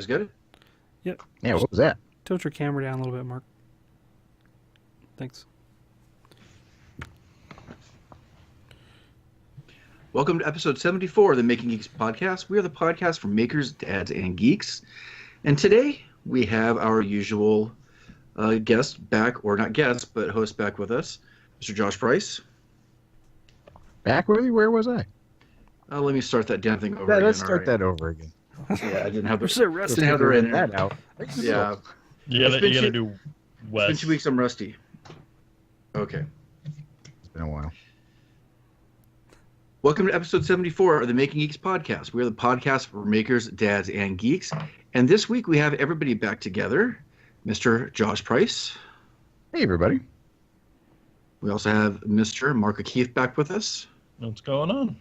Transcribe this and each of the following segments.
guys good? Yep. Yeah, what was that? Tilt your camera down a little bit, Mark. Thanks. Welcome to episode 74 of the Making Geeks podcast. We are the podcast for makers, dads, and geeks. And today we have our usual guest back, or not guest, but host back with us, Mr. Josh Price. Back with you? Where was I? Let me start that damn thing over Yeah, again. let's start all right. that over again. Yeah, I didn't have the, so rusty. didn't have the right in that there. out. Yeah. You gotta do It's Wes. been 2 weeks, I'm rusty. Okay. It's been a while. Welcome to episode 74 of the Making Geeks podcast. We are the podcast for makers, dads, and geeks. And this week we have everybody back together. Mr. Josh Price. Hey, everybody. We also have Mr. Mark O'Keefe back with us. What's going on?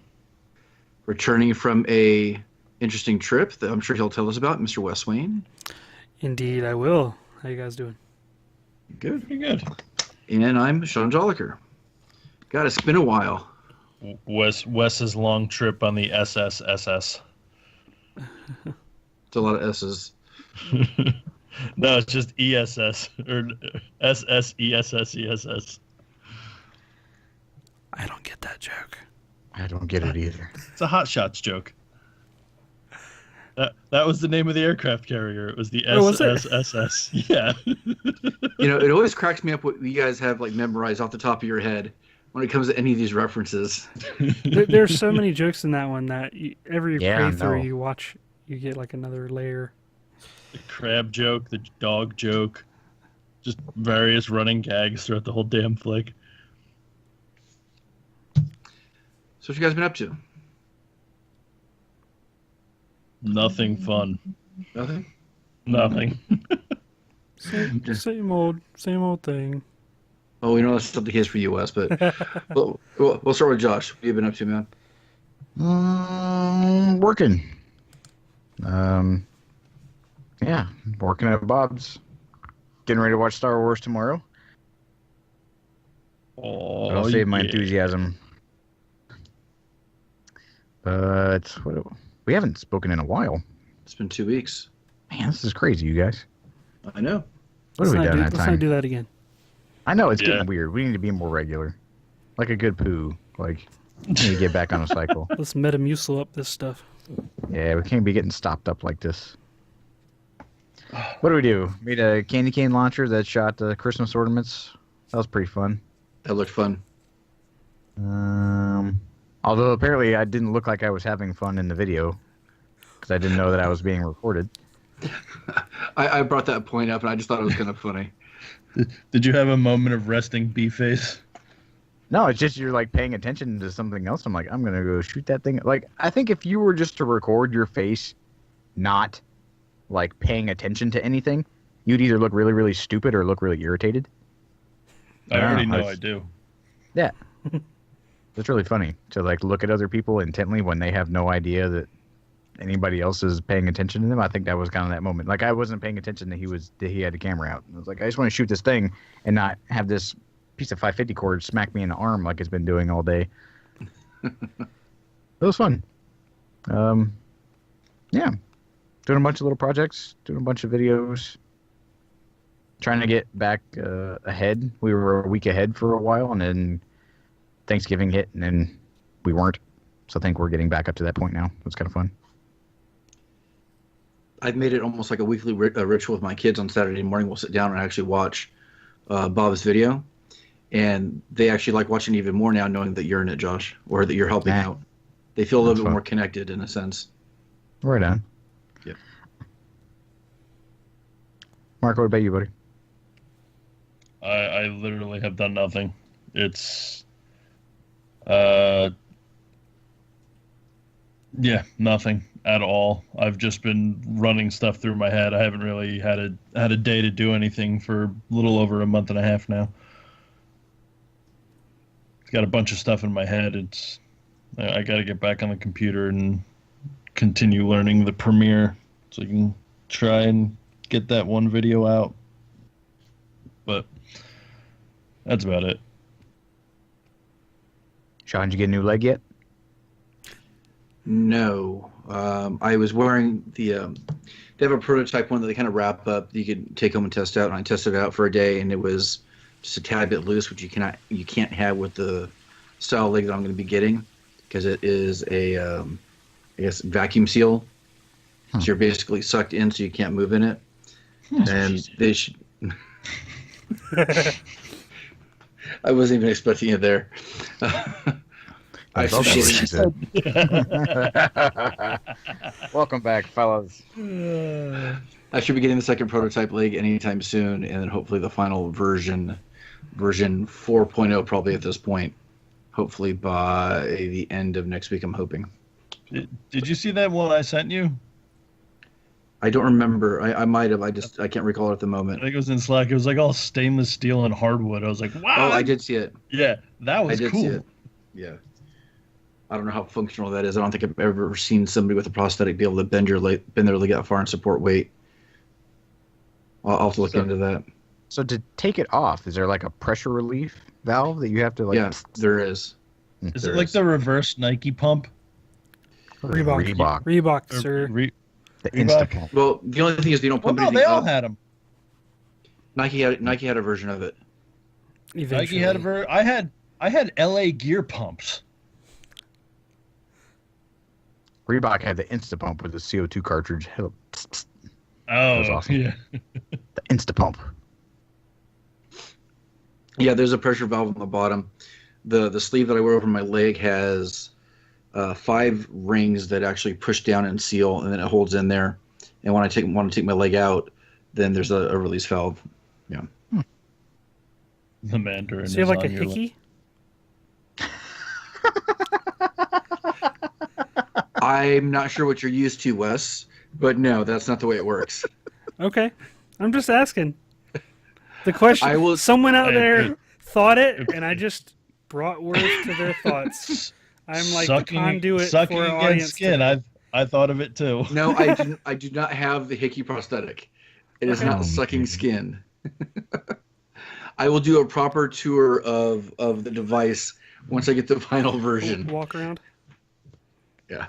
Returning from a interesting trip that I'm sure he'll tell us about, Mr. Wes Wayne. Indeed, I will. How you guys doing? Good. Pretty good. And I'm Sean Jolliker. God, it's been a while. Wes's long trip on the SSSS. It's a lot of S's. No, it's just ESS or SSESSESS. I don't get that joke. I don't get it either. It's a Hot Shots joke. That was the name of the aircraft carrier. It was the Oh, was it? SSSS. Yeah. You know, it always cracks me up what you guys have like memorized off the top of your head when it comes to any of these references. There's so many jokes in that one that every Yeah, I playthrough know. you watch, you get like another layer. The crab joke, the dog joke, just various running gags throughout the whole damn flick. So what you guys been up to? Nothing fun. Nothing? Nothing. Same old thing. Oh, we know that's not the case for you, Wes, but we'll start with Josh. What have you been up to, man? Working. Yeah, working at Bob's. Getting ready to watch Star Wars tomorrow. Oh, I'll save my yeah. enthusiasm. But we haven't spoken in a while. It's been 2 weeks. Man, this is crazy, you guys. I know. What have we done that Let's time? not do that again. I know it's Yeah. getting weird. We need to be more regular, like a good poo. Like we need to get back on a cycle. Let's Metamucil up this stuff. Yeah, we can't be getting stopped up like this. What do we do? Made a candy cane launcher that shot the Christmas ornaments. That was pretty fun. That looked fun. Although apparently I didn't look like I was having fun in the video because I didn't know that I was being recorded. I brought that point up, and I just thought it was kind of funny. Did you have a moment of resting B-face? No, it's just you're like paying attention to something else. I'm like, I'm gonna go shoot that thing. Like, I think if you were just to record your face, not like paying attention to anything, you'd either look really, really stupid or look really irritated. I already know it's- I do. Yeah, it's really funny to like look at other people intently when they have no idea that anybody else is paying attention to them. I think that was kind of that moment. Like I wasn't paying attention that he had the camera out. I was like, I just want to shoot this thing and not have this piece of 550 cord smack me in the arm like it's been doing all day. It was fun. Yeah, doing a bunch of little projects, doing a bunch of videos, trying to get back ahead. We were a week ahead for a while, and then Thanksgiving hit, and then we weren't. So I think we're getting back up to that point now. It's kind of fun. I've made it almost like a weekly ritual with my kids. On Saturday morning, we'll sit down and actually watch Bob's video. And they actually like watching even more now, knowing that you're in it, Josh, or that you're helping Yeah. out. They feel a little That's bit fun. more connected in a sense. Right on. Yep. Mark, what about you, buddy? I literally have done nothing. It's nothing at all. I've just been running stuff through my head. I haven't really had a day to do anything for a little over a month and a half now. Got a bunch of stuff in my head. I got to get back on the computer and continue learning the Premiere so I can try and get that one video out. But that's about it. Sean, did you get a new leg yet? No. I was wearing the They have a prototype one that they kind of wrap up that you could take home and test out. And I tested it out for a day, and it was just a tad bit loose, which you can't have with the style leg that I'm going to be getting, because it is a I guess vacuum seal. So you're basically sucked in, so you can't move in it. And they should. I wasn't even expecting it there. I That's all should she said. Welcome back, fellas. I should be getting the second prototype leg anytime soon, and then hopefully the final version 4.0 probably at this point. Hopefully by the end of next week, I'm hoping. Did you see that one I sent you? I don't remember. I might have. I can't recall it at the moment. I think it was in Slack. It was like all stainless steel and hardwood. I was like, wow. Oh, I did see it. Yeah, that was I did cool. see it. Yeah. I don't know how functional that is. I don't think I've ever seen somebody with a prosthetic be able to bend their leg that far and support weight. I'll have to look into that. So to take it off, is there like a pressure relief valve that you have to like? Yeah, there is. Is it like the reverse Nike pump? Reebok, sir. The Insta pump. Well, the only thing is they don't Well, pump no, anything they all up. had them. Nike had a version of it. Eventually. Nike had I had LA Gear pumps. Reebok had the Insta pump with the CO2 cartridge. Oh, was awesome. Yeah. The Insta pump. Yeah, there's a pressure valve on the bottom. The sleeve that I wear over my leg has 5 rings that actually push down and seal, and then it holds in there. And when I want to take my leg out, then there's a release valve. Yeah. The Mandarin. So you have is like a on your hickey? I'm not sure what you're used to, Wes, but no, that's not the way it works. Okay. I'm just asking. The question, someone out there thought it, and I just brought words to their thoughts. I'm like the conduit sucking for our against audience. skin. I thought of it too. No, I do not have the hickey prosthetic. It is not sucking skin. I will do a proper tour of the device once I get the final version. Walk around. Yeah.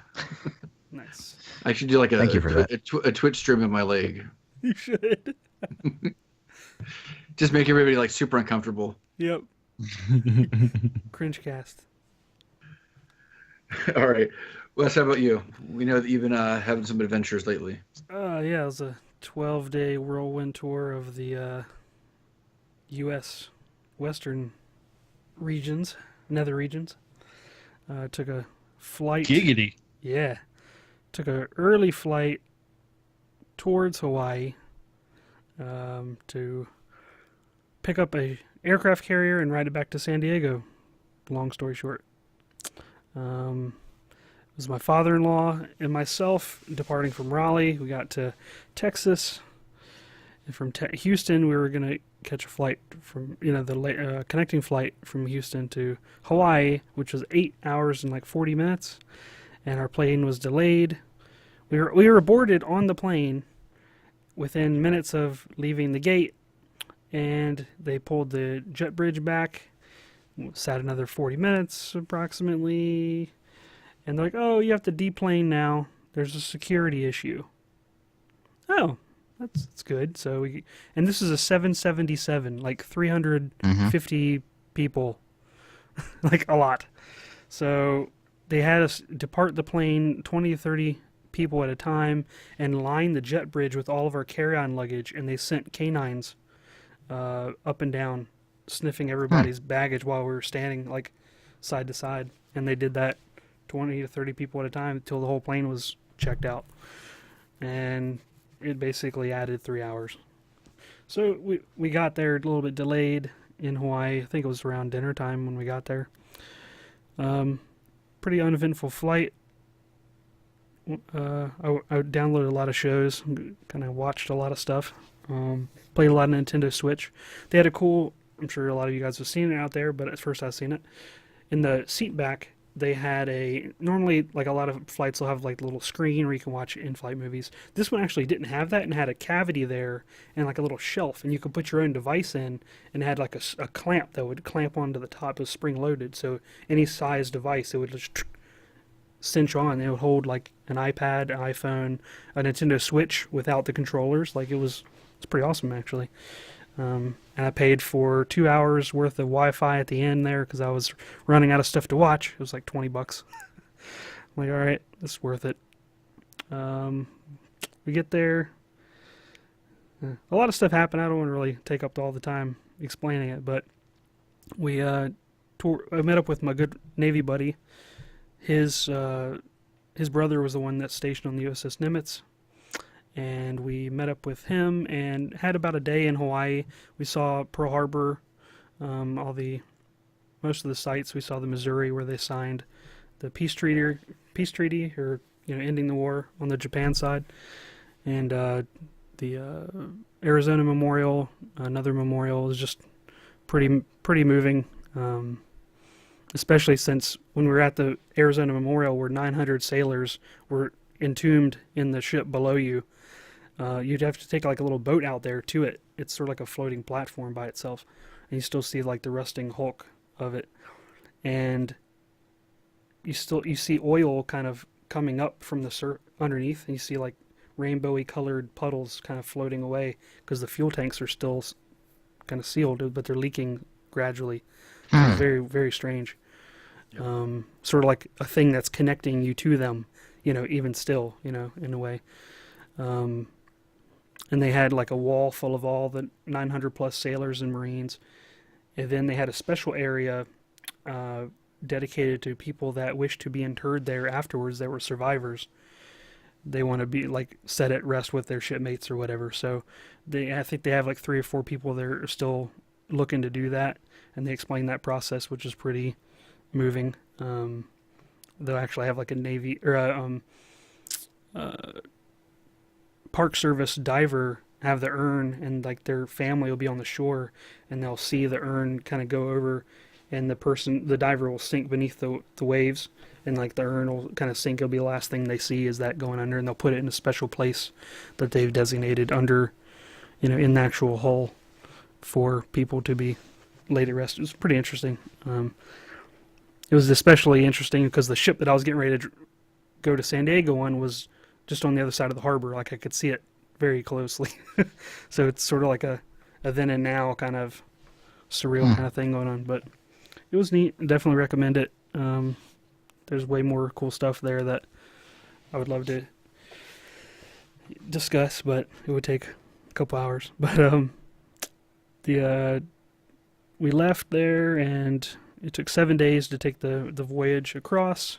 Nice. I should do like Thank you for that. a Twitch stream of my leg. You should. Just make everybody like super uncomfortable. Yep. Cringe cast. All right. Wes, how about you? We know that you've been having some adventures lately. Yeah, it was a 12-day whirlwind tour of the U.S. Western regions, nether regions. Took a flight. Giggity. Yeah. Took an early flight towards Hawaii to pick up a aircraft carrier and ride it back to San Diego. Long story short. It was my father-in-law and myself departing from Raleigh. We got to Texas. And from Houston, we were going to catch a flight from, the connecting flight from Houston to Hawaii, which was 8 hours and like 40 minutes. And our plane was delayed. We were boarded on the plane within minutes of leaving the gate, and they pulled the jet bridge back. Sat another 40 minutes approximately, and they're like, "Oh, you have to deplane now. There's a security issue." Oh, that's good. So and this is a 777, like 350 people, like a lot. So they had us depart the plane 20 to 30 people at a time and line the jet bridge with all of our carry-on luggage, and they sent canines up and down sniffing everybody's baggage while we were standing like side to side, and they did that 20 to 30 people at a time until the whole plane was checked out, and it basically added 3 hours. So we got there a little bit delayed in Hawaii. I think it was around dinner time when we got there. Pretty uneventful flight. I downloaded a lot of shows, kind of watched a lot of stuff, played a lot of Nintendo Switch. They had a cool, I'm sure a lot of you guys have seen it out there, but at first I've seen it. In the seat back, they had normally like a lot of flights will have like a little screen where you can watch in-flight movies. This one actually didn't have that and had a cavity there and like a little shelf, and you could put your own device in, and it had like a clamp that would clamp onto the top. It was spring-loaded, so any size device, it would just cinch on. It would hold like an iPad, an iPhone, a Nintendo Switch without the controllers. Like it's pretty awesome actually. And I paid for 2 hours worth of Wi-Fi at the end there because I was running out of stuff to watch. It was like $20. I'm like, all right, it's worth it. We get there. A lot of stuff happened. I don't want to really take up all the time explaining it, but we I met up with my good Navy buddy. His brother was the one that's stationed on the USS Nimitz, and we met up with him and had about a day in Hawaii. We saw Pearl Harbor, most of the sites. We saw the Missouri where they signed the peace treaty, or ending the war on the Japan side, and the Arizona Memorial, another memorial, is just pretty moving. Especially since when we were at the Arizona Memorial, where 900 sailors were entombed in the ship below you, you'd have to take like a little boat out there to it. It's sort of like a floating platform by itself, and you still see like the rusting hulk of it, and you see oil kind of coming up from the underneath, and you see like rainbowy colored puddles kind of floating away because the fuel tanks are still kind of sealed, but they're leaking gradually. It's very, very strange. Yep. Sort of like a thing that's connecting you to them, even still, in a way. And they had like a wall full of all the 900 plus sailors and Marines. And then they had a special area dedicated to people that wish to be interred there afterwards that were survivors. They want to be like set at rest with their shipmates or whatever. So I think they have like 3 or 4 people there are still looking to do that. And they explain that process, which is pretty moving. They'll actually have like a Navy or Park Service diver have the urn, and like their family will be on the shore, and they'll see the urn kind of go over, and the diver will sink beneath the waves, and like the urn will kind of sink. It'll be the last thing they see is that going under, and they'll put it in a special place that they've designated under, in the actual hull for people to be laid at rest. It was pretty interesting. It was especially interesting because the ship that I was getting ready to go to San Diego on was just on the other side of the harbor. Like I could see it very closely. So it's sort of like a then and now kind of surreal kind of thing going on. But it was neat. Definitely recommend it. There's way more cool stuff there that I would love to discuss, but it would take a couple hours. But we left there, and it took 7 days to take the voyage across.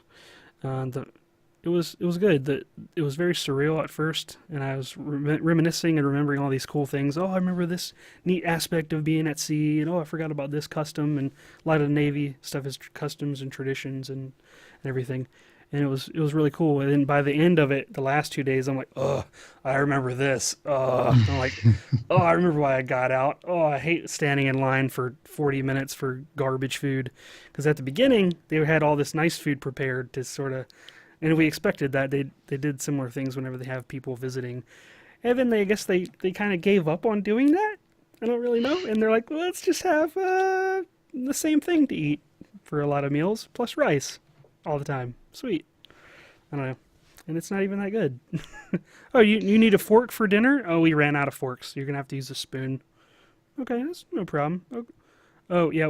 It was good. It was very surreal at first, and I was reminiscing and remembering all these cool things. Oh, I remember this neat aspect of being at sea, and I forgot about this custom, and a lot of the Navy stuff is customs and traditions and everything. And it was really cool. And then by the end of it, the last 2 days, I'm like, oh, I remember this. I'm like, oh, I remember why I got out. Oh, I hate standing in line for 40 minutes for garbage food. Because at the beginning, they had all this nice food prepared to sort of, and we expected that. They did similar things whenever they have people visiting. And then I guess they kind of gave up on doing that. I don't really know. And they're like, well, let's just have the same thing to eat for a lot of meals, plus rice all the time. Sweet. I don't know. And it's not even that good. Oh, you need a fork for dinner? Oh, we ran out of forks. You're going to have to use a spoon. Okay, that's no problem. Oh yeah,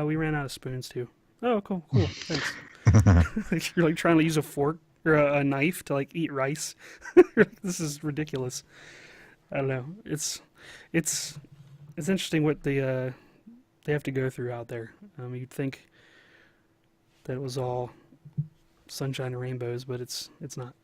we ran out of spoons too. Oh, cool. Thanks. You're like trying to use a fork or a knife to like eat rice. This is ridiculous. I don't know. It's interesting what they have to go through out there. You'd think that it was all sunshine and rainbows, but it's not.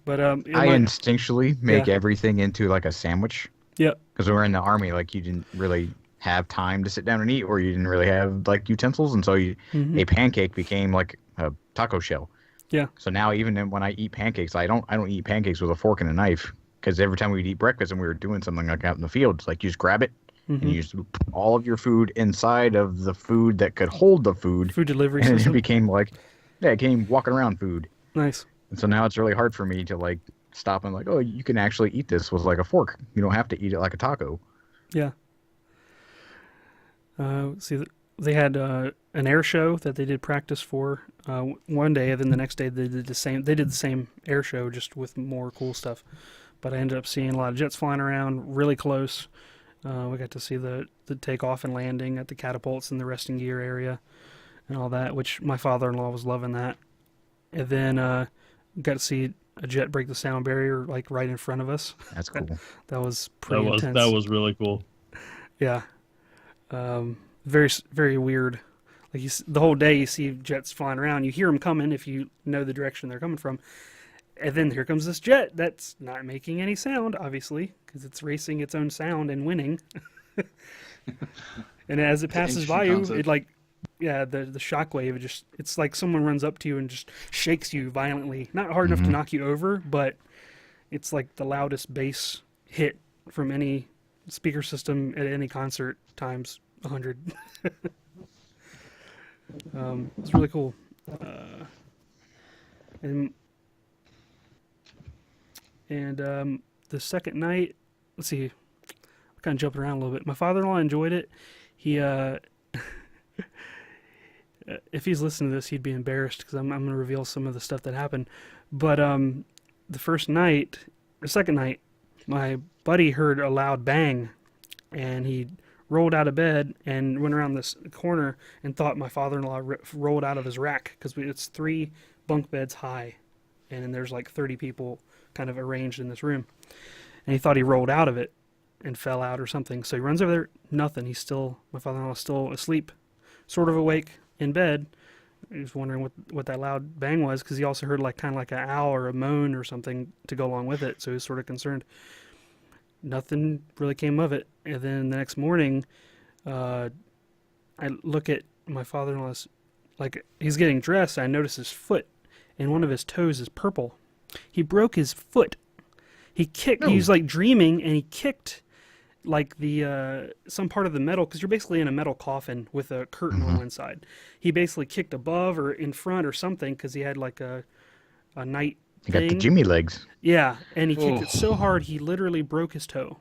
But I instinctually make everything into like a sandwich. Yeah. Because when we were in the Army, like you didn't really have time to sit down and eat, or you didn't really have like utensils, and so a pancake became like a taco shell. Yeah. So now even when I eat pancakes, I don't eat pancakes with a fork and a knife, because every time we'd eat breakfast and we were doing something like out in the field, it's like you just grab it and you just put all of your food inside of the food that could hold the food. Food delivery and system. it became like, it became walking around food. Nice. And so now it's really hard for me to like stop and like, oh, you can actually eat this with like a fork. You don't have to eat it like a taco. Yeah. See, they had an air show that they did practice for one day, and then the next day they did the same. They did the same air show just with more cool stuff. But I ended up seeing a lot of jets flying around really close. We got to see the takeoff and landing at the catapults in the resting gear area and all that, which my father-in-law was loving that. And then got to see a jet break the sound barrier like right in front of us. That's cool. That was pretty intense. That was really cool. Yeah. Very, very weird. Like the whole day you see jets flying around. You hear them coming if you know the direction they're coming from. And then here comes this jet that's not making any sound, obviously, because it's racing its own sound and winning. And as it passes by you, it like, yeah, the shockwave, it's like someone runs up to you and just shakes you violently. Not hard enough to knock you over, but it's like the loudest bass hit from any speaker system at any concert times 100. It's really cool. And the second night, let's see, I'm kind of jumping around a little bit. My father-in-law enjoyed it. He, if he's listening to this, he'd be embarrassed because I'm going to reveal some of the stuff that happened. But the second night, my buddy heard a loud bang, and he rolled out of bed and went around this corner and thought my father-in-law rolled out of his rack because it's 3 bunk beds high, and there's like 30 people kind of arranged in this room. And he thought he rolled out of it and fell out or something. So he runs over there, nothing. My father-in-law is still asleep, sort of awake in bed. He was wondering what that loud bang was because he also heard kind of like an owl or a moan or something to go along with it. So he was sort of concerned. Nothing really came of it. And then the next morning, I look at my father-in-law's, like he's getting dressed. I notice his foot and one of his toes is purple. He broke his foot. He kicked. He was like dreaming, and he kicked like the some part of the metal because you're basically in a metal coffin with a curtain on one side. He basically kicked above or in front or something because he had like a night. He got the Jimmy legs. Yeah, and he kicked it so hard he literally broke his toe.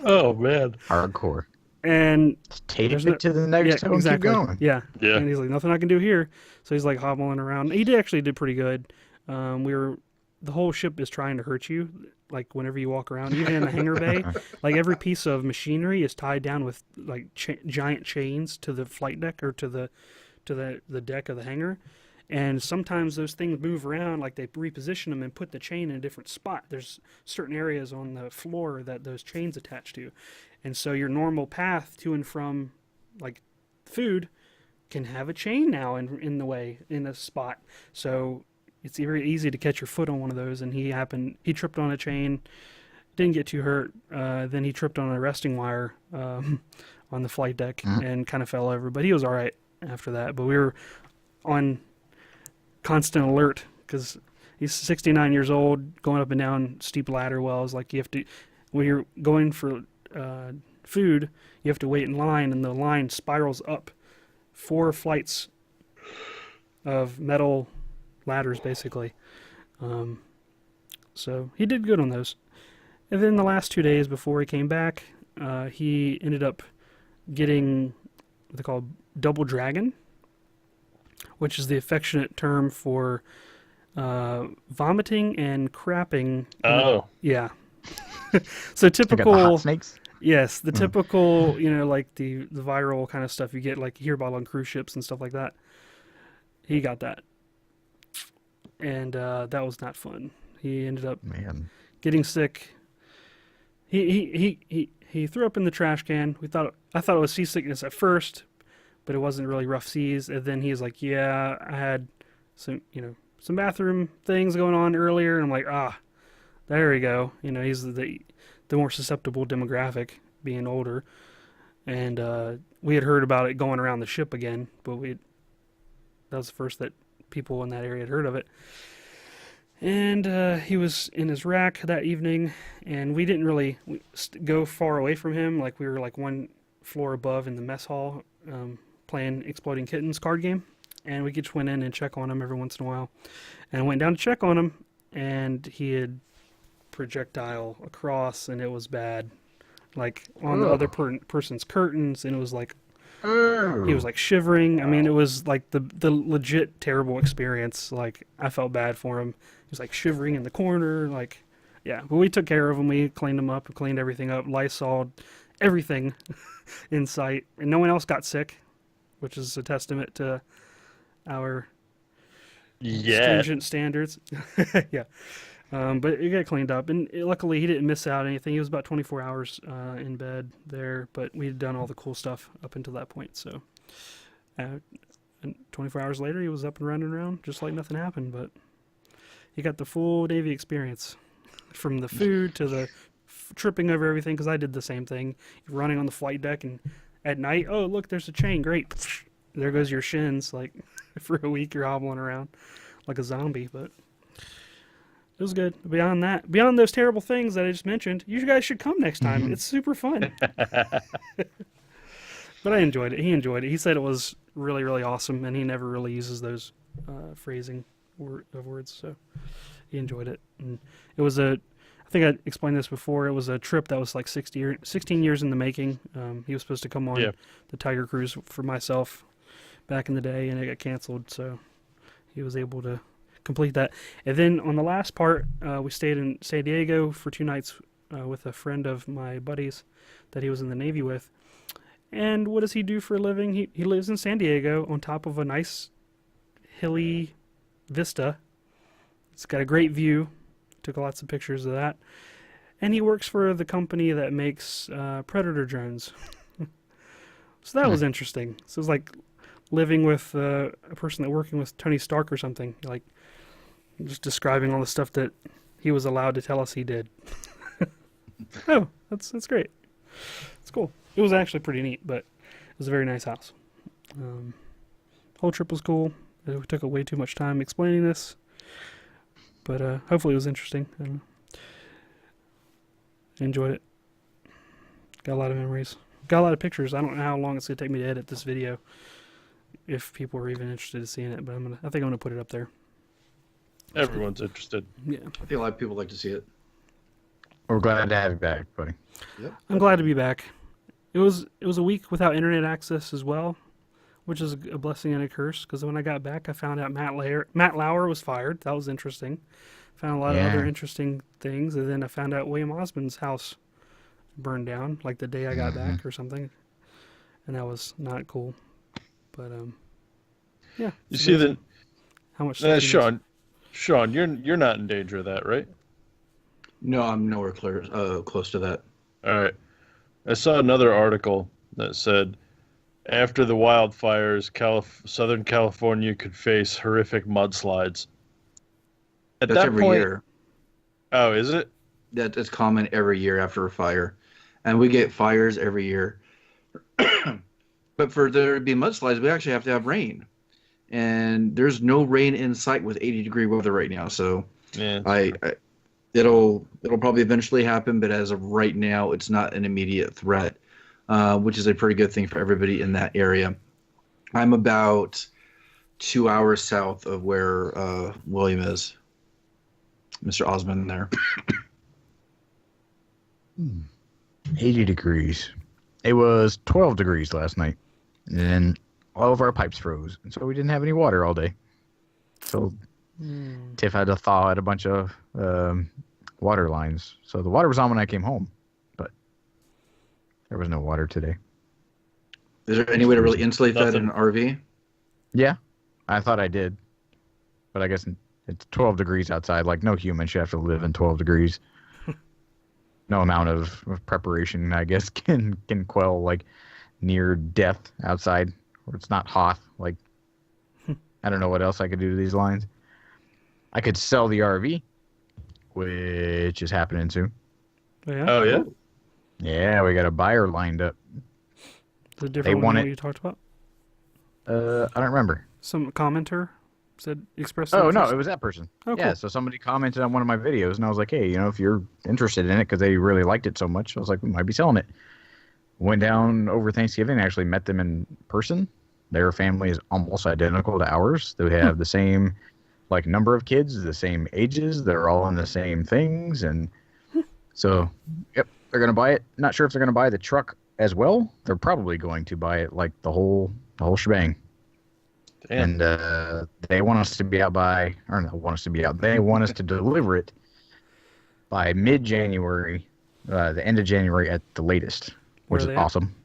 Oh man, hardcore. And tape it to the next toe and keep going. Yeah. And he's like, nothing I can do here. So he's like hobbling around. He actually did pretty good. The whole ship is trying to hurt you. Like whenever you walk around, even in the hangar bay, like every piece of machinery is tied down with like giant chains to the flight deck or to the deck of the hangar. And sometimes those things move around, like they reposition them and put the chain in a different spot. There's certain areas on the floor that those chains attach to. And so your normal path to and from, like, food can have a chain now in the way, in a spot. So it's very easy to catch your foot on one of those. And he tripped on a chain, didn't get too hurt. Then he tripped on a resting wire on the flight deck and kind of fell over. But he was all right after that. But we were on constant alert because he's 69 years old, going up and down steep ladder wells. Like you have to, when you're going for food, you have to wait in line, and the line spirals up 4 flights of metal ladders, basically. So he did good on those. And then the last 2 days before he came back, he ended up getting what they call double dragon, which is the affectionate term for vomiting and crapping. Oh. Yeah. So typical the hot snakes. Yes, the typical, like the viral kind of stuff you get, like you hear about on cruise ships and stuff like that. He got that, and that was not fun. He ended up getting sick. He threw up in the trash can. I thought it was seasickness at first, but it wasn't really rough seas. And then he was like, "Yeah, I had some bathroom things going on earlier," and I'm like, there we go. He's the more susceptible demographic, being older, and we had heard about it going around the ship again, but that was the first that people in that area had heard of it. And he was in his rack that evening, and we didn't really go far away from him. Like we were like 1 floor above in the mess hall, playing Exploding Kittens card game, and we just went in and check on him every once in a while, and I went down to check on him, and he had projectile across, and it was bad. like on the other person's curtains, and it was like he was like shivering. I mean, it was like the legit terrible experience. Like I felt bad for him. He was like shivering in the corner. Like, yeah, but we took care of him. We cleaned him up, cleaned everything up, Lysol, everything in sight, and no one else got sick, which is a testament to our stringent standards. Yeah. But it got cleaned up, and luckily he didn't miss out anything. He was about 24 hours in bed there, but we had done all the cool stuff up until that point. So, and 24 hours later, he was up and running around just like nothing happened. But he got the full Navy experience, from the food to the tripping over everything. Because I did the same thing, running on the flight deck, and at night, oh look, there's a chain. Great, there goes your shins. Like for a week, you're hobbling around like a zombie, but. It was good. Beyond that, beyond those terrible things that I just mentioned, you guys should come next time. It's super fun. But I enjoyed it. He enjoyed it. He said it was really, really awesome, and he never really uses those phrasing of words, so he enjoyed it. And it was I think I explained this before, it was a trip that was like 16 years in the making. He was supposed to come on the Tiger Cruise for myself back in the day, and it got canceled, so he was able to complete that. And then on the last part, we stayed in San Diego for 2 nights with a friend of my buddies that he was in the Navy with. And what does he do for a living? He lives in San Diego on top of a nice hilly vista. It's got a great view. Took lots of pictures of that. And he works for the company that makes Predator drones. So that was interesting. So it was like living with a person that working with Tony Stark or something. Like, just describing all the stuff that he was allowed to tell us he did. Oh, that's great. It's cool. It was actually pretty neat, but it was a very nice house. Whole trip was cool. We took way too much time explaining this, but hopefully it was interesting. I don't know. Enjoyed it. Got a lot of memories. Got a lot of pictures. I don't know how long it's gonna take me to edit this video, if people are even interested in seeing it, but I think I'm gonna put it up there. Everyone's interested. Yeah. I think a lot of people like to see it. We're glad to have you back, buddy. Yep. I'm glad to be back. It was a week without internet access as well, which is a blessing and a curse, because when I got back, I found out Matt Lauer was fired. That was interesting. Found a lot of other interesting things, and then I found out William Osmond's house burned down like the day I got back or something, and that was not cool. But yeah. You see that? How much? Sean, you're not in danger of that, right? No, I'm nowhere close to that. All right. I saw another article that said after the wildfires, Southern California could face horrific mudslides. That's every year. Oh, is it? That's common every year after a fire. And we get fires every year. But for there to be mudslides, we actually have to have rain. And there's no rain in sight with 80-degree weather right now. So yeah. It'll probably eventually happen, but as of right now, it's not an immediate threat, which is a pretty good thing for everybody in that area. I'm about 2 hours south of where William is, Mr. Osmond there. 80 degrees. It was 12 degrees last night, and all of our pipes froze, and so we didn't have any water all day. So Tiff had to thaw out a bunch of water lines. So the water was on when I came home, but there was no water today. Is there any way to really insulate that in an RV? Yeah, I thought I did, but I guess it's 12 degrees outside. Like, no human should have to live in 12 degrees. No amount of preparation, I guess, can quell like near death outside, where it's not hot. Like, I don't know what else I could do to these lines. I could sell the RV, which is happening soon. Yeah. Oh yeah. Yeah, we got a buyer lined up. Is it different one you talked about? I don't remember. Some commenter said expressed. Oh no, it was that person. Oh, yeah, cool. so somebody commented on one of my videos, and I was like, hey, if you're interested in it, because they really liked it so much, I was like, we might be selling it. Went down over Thanksgiving, actually met them in person. Their family is almost identical to ours. They have the same like number of kids, the same ages. They're all in the same things, and so yep, they're going to buy it. Not sure if they're going to buy the truck as well. They're probably going to buy it like the whole shebang. Damn. And they want us to be out by, or not want us to be out. They want us to deliver it by mid-January, the end of January at the latest, which is Where are they at? awesome.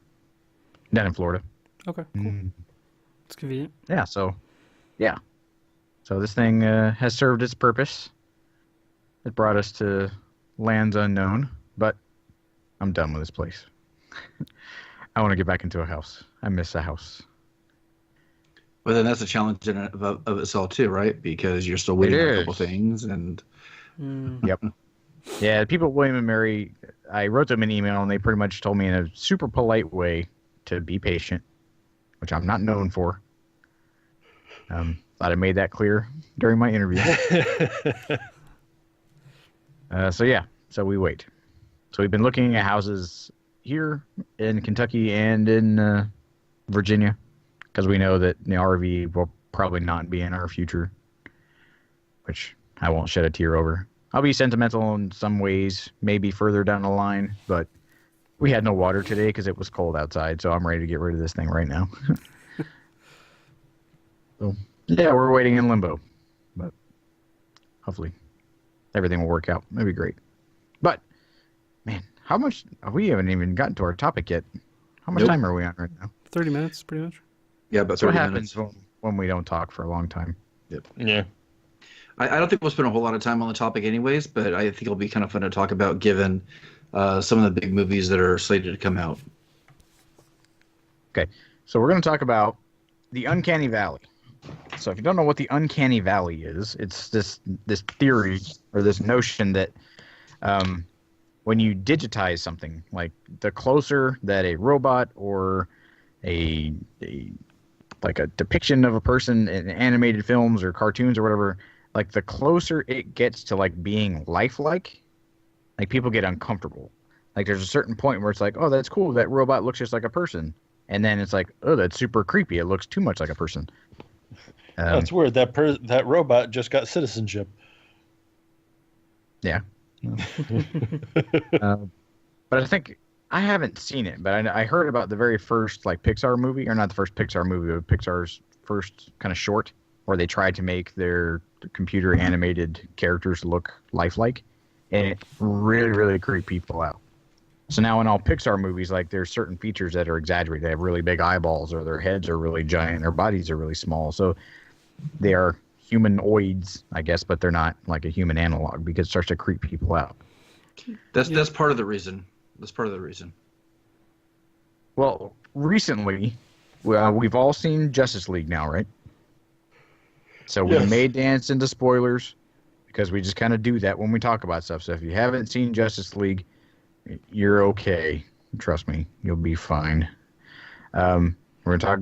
Down in Florida. Okay, cool. It's convenient. Yeah. So this thing has served its purpose. It brought us to lands unknown, but I'm done with this place. I want to get back into a house. I miss a house. But then that's a challenge of itself too, right? Because you're still waiting on a couple is. things, and Yep. Yeah, the people at William and Mary, I wrote them an email, and they pretty much told me in a super polite way to be patient, which I'm not known for. Thought I made that clear during my interview. So we wait. So we've been looking at houses here in Kentucky and in Virginia, because we know that the RV will probably not be in our future, which I won't shed a tear over. I'll be sentimental in some ways, maybe further down the line, but we had no water today because it was cold outside, so I'm ready to get rid of this thing right now. So, yeah, we're waiting in limbo, but hopefully everything will work out. That'd be great. But, man, how much... We haven't even gotten to our topic yet. How much time are we on right now? 30 minutes, pretty much. yeah, about So what 30 minutes. happens when we don't talk for a long time? Yeah. I don't think we'll spend a whole lot of time on the topic anyways, but I think it'll be kind of fun to talk about given some of the big movies that are slated to come out. Okay, so we're going to talk about the Uncanny Valley. So if you don't know what the Uncanny Valley is, it's this theory or this notion that when you digitize something, like the closer that a robot or a like a depiction of a person in animated films or cartoons or whatever, like the closer it gets to like being lifelike, like people get uncomfortable. Like there's a certain point where it's like, oh, that's cool, that robot looks just like a person, and then it's like, oh, that's super creepy, it looks too much like a person. That's weird. That robot just got citizenship. Yeah. But I think I haven't seen it, but I heard about the very first like Pixar movie, or not the first Pixar movie, but Pixar's first kind of short, where they tried to make their computer animated characters look lifelike, and it really, really creeped people out. So now in all Pixar movies, like there's certain features that are exaggerated. They have really big eyeballs, or their heads are really giant, their bodies are really small. So they are humanoids, I guess, but they're not like a human analog because it starts to creep people out. That's part of the reason. That's part of the reason. Well, recently, we've all seen Justice League now, right? So we Yes. may dance into spoilers because we just kind of do that when we talk about stuff. So if you haven't seen Justice League, you're okay. Trust me, you'll be fine. We're going to talk...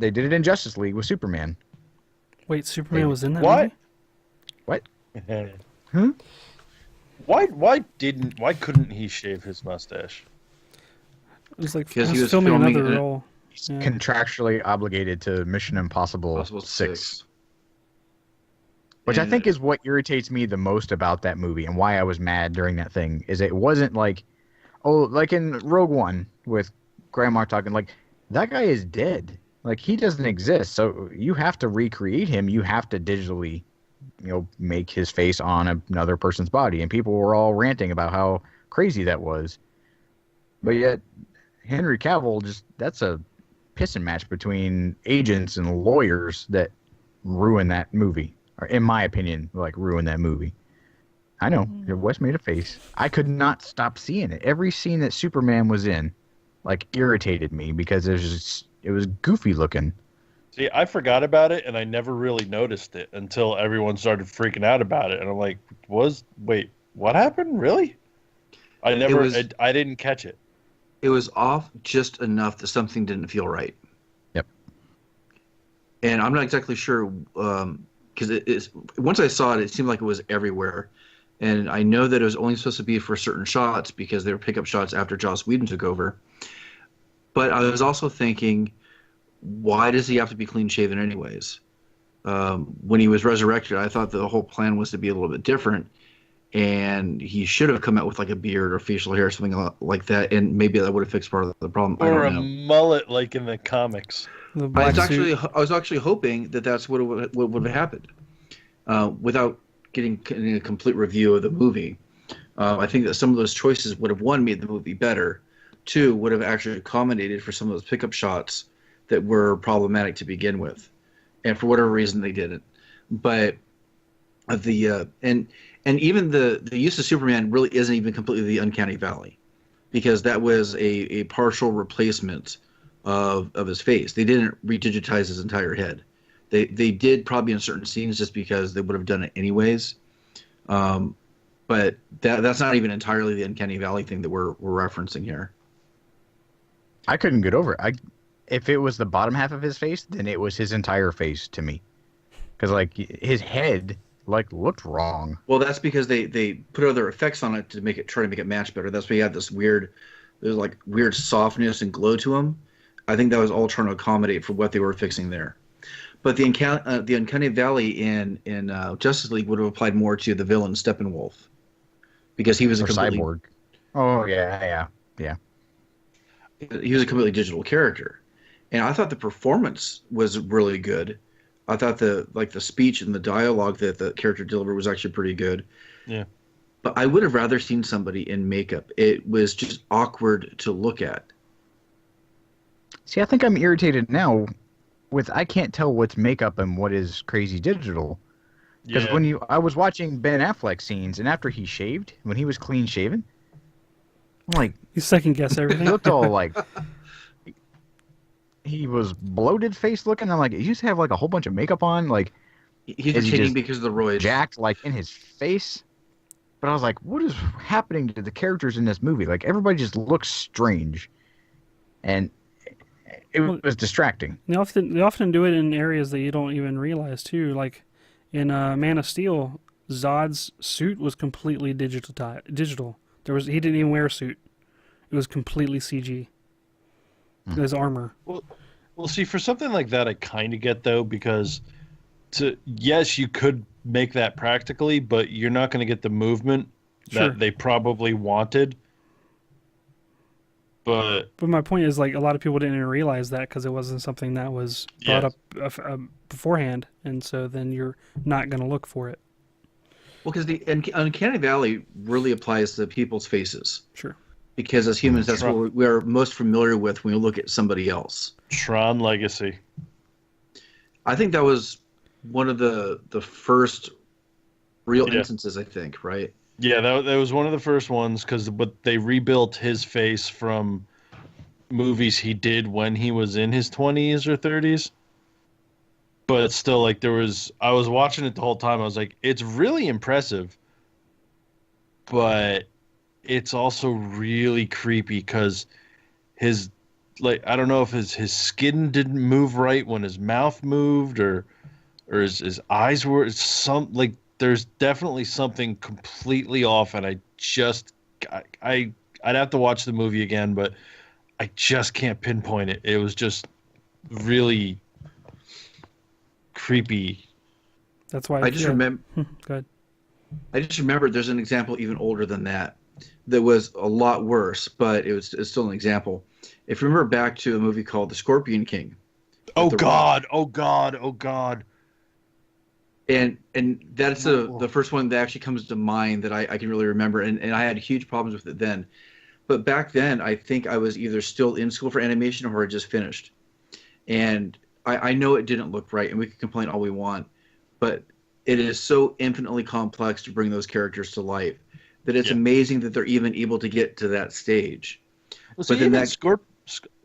They did it in Justice League with Superman. Wait, Superman was in that What? movie? What? Hmm? Why couldn't he shave his mustache? It was like Because he he was was filming filming another it. role. He's Yeah. contractually obligated to Mission Impossible Possible 6. Which I And- think is what irritates me the most about that movie, and why I was mad during that thing, is it wasn't like, oh, like in Rogue One with Grandma talking, like, that guy is dead. Like, he doesn't exist, so you have to recreate him. You have to digitally, make his face on another person's body. And people were all ranting about how crazy that was. But yet, Henry Cavill, that's a pissing match between agents and lawyers that ruin that movie. Or in my opinion, ruin that movie. I know, Wes made a face. I could not stop seeing it. Every scene that Superman was in, irritated me because it was goofy looking. See, I forgot about it, and I never really noticed it until everyone started freaking out about it, and I'm like, wait, what happened? Really? I didn't catch it. It was off just enough that something didn't feel right. Yep. And I'm not exactly sure, because once I saw it, it seemed like it was everywhere. And I know that it was only supposed to be for certain shots because they were pickup shots after Joss Whedon took over. But I was also thinking, why does he have to be clean shaven anyways? When he was resurrected, I thought the whole plan was to be a little bit different. and he should have come out with like a beard or facial hair or something like that, and maybe that would have fixed part of the problem. I Or don't a know. mullet like in the comics. The black suit. I was actually hoping that that's what would have happened. Without getting a complete review of the movie, I think that some of those choices would have, one, made the movie better, two, would have actually accommodated for some of those pickup shots that were problematic to begin with, and for whatever reason they didn't. But and even the use of Superman really isn't even completely the Uncanny Valley, because that was a partial replacement of his face. They didn't redigitize his entire head. They did probably in certain scenes just because they would have done it anyways. But that's not even entirely the Uncanny Valley thing that we're referencing here. I couldn't get over it. If it was the bottom half of his face, then it was his entire face to me. Because like his head looked wrong. Well, that's because they put other effects on it to try to make it match better. That's why you had this weird softness and glow to him. I think that was all trying to accommodate for what they were fixing there. But the Uncanny Valley in Justice League would have applied more to the villain Steppenwolf, because he was a cyborg. Oh yeah. He was a completely digital character, and I thought the performance was really good. I thought the speech and the dialogue that the character delivered was actually pretty good. Yeah. But I would have rather seen somebody in makeup. It was just awkward to look at. See, I think I'm irritated now I can't tell what's makeup and what is crazy digital. Because I was watching Ben Affleck scenes, and after he shaved, when he was clean shaven, I'm like, You second guess everything. he looked all like he was bloated face looking. I'm like, you just have like a whole bunch of makeup on, like He's is he retaining just because of the roids. jacked like in his face. But I was like, what is happening to the characters in this movie? Like everybody just looks strange, and it was distracting. They often do it in areas that you don't even realize too. Like in Man of Steel, Zod's suit was completely digital. He didn't even wear a suit. It was completely CG. His armor. Well, see, for something like that, I kind of get though, because yes, you could make that practically, but you're not going to get the movement that they probably wanted. But my point is, like, a lot of people didn't even realize that because it wasn't something that was brought up beforehand, and so then you're not going to look for it. Well, because the Uncanny Valley really applies to people's faces. Sure. Because as humans, that's what we are most familiar with when we look at somebody else. Tron Legacy. I think that was one of the first real instances, I think, right? Yeah, that was one of the first ones, but they rebuilt his face from movies he did when he was in his 20s or 30s. But it's still, like, I was watching it the whole time. I was like, it's really impressive, but it's also really creepy because his, like, I don't know if his skin didn't move right when his mouth moved, or his eyes were there's definitely something completely off, and I'd have to watch the movie again, but I just can't pinpoint it. It was just really creepy. That's why I just remember. Go ahead. I just remembered there's an example even older than that was a lot worse, but it's still an example. If you remember back to a movie called The Scorpion King. Oh God! Oh God! Oh God! And that's the first one that actually comes to mind that I can really remember, and I had huge problems with it then. But back then, I think I was either still in school for animation or had just finished. And I know it didn't look right, and we can complain all we want, but it is so infinitely complex to bring those characters to life that it's amazing that they're even able to get to that stage. Well, see, but then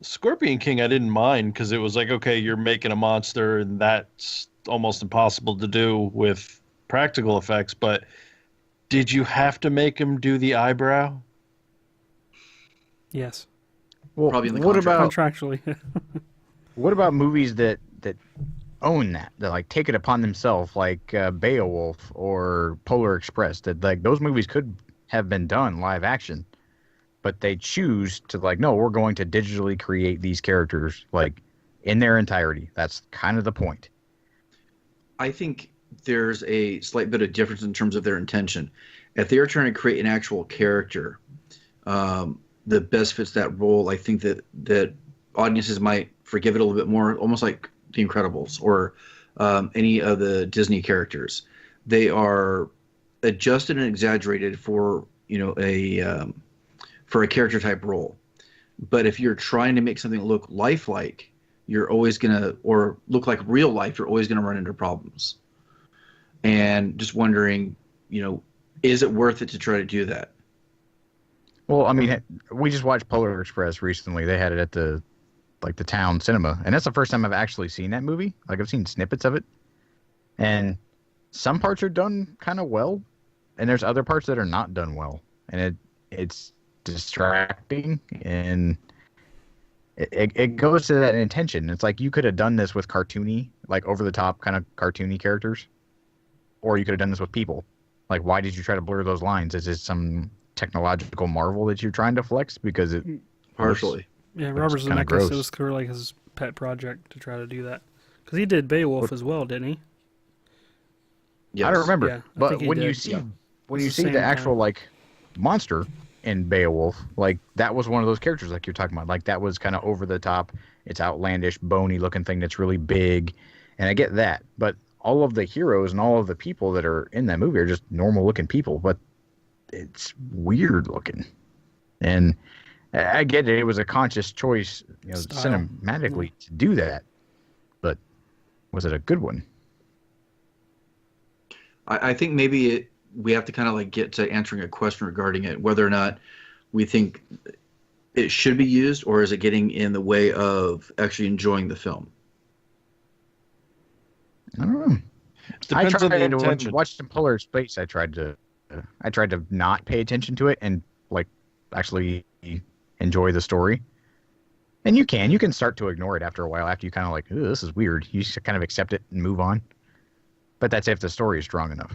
Scorpion King, I didn't mind because it was like, okay, you're making a monster, and that's almost impossible to do with practical effects. But did you have to make him do the eyebrow? Yes. Well, probably in the contractually? What about movies that own that like take it upon themselves, like Beowulf or Polar Express? That like those movies could have been done live action, but they choose to like, no, we're going to digitally create these characters like in their entirety. That's kind of the point. I think there's a slight bit of difference in terms of their intention. If they are trying to create an actual character that best fits that role, I think that audiences might forgive it a little bit more, almost like The Incredibles or any of the Disney characters. They are adjusted and exaggerated for for a character type role. But if you're trying to make something look lifelike, you're always gonna, or look like real life, you're always gonna run into problems. And just wondering, is it worth it to try to do that? Well, I mean, we just watched Polar Express recently. They had it at the town cinema, and that's the first time I've actually seen that movie. Like, I've seen snippets of it, and some parts are done kind of well, and there's other parts that are not done well, and it's distracting, and it goes to that intention. It's like you could have done this with cartoony, like over the top kind of cartoony characters, or you could have done this with people. Like, why did you try to blur those lines? Is it some technological marvel that you're trying to flex? Because it partially. Yeah, Robert Zemeckis, it was sort of like his pet project to try to do that. Because he did Beowulf as well, didn't he? Yes. I don't remember. Yeah, but when you see the actual like monster in Beowulf, like that was one of those characters like you're talking about. Like that was kind of over the top. It's outlandish, bony looking thing that's really big, and I get that. But all of the heroes and all of the people that are in that movie are just normal looking people, but it's weird looking. And I get it. It was a conscious choice, cinematically to do that. But was it a good one? I think maybe we have to kind of like get to answering a question regarding it, whether or not we think it should be used, or is it getting in the way of actually enjoying the film? I don't know. Depends on the when intention. watching Polar Space, I tried to not pay attention to it and like actually enjoy the story. And you can start to ignore it after a while. After you kind of like, ooh, this is weird. You just kind of accept it and move on. But that's if the story is strong enough.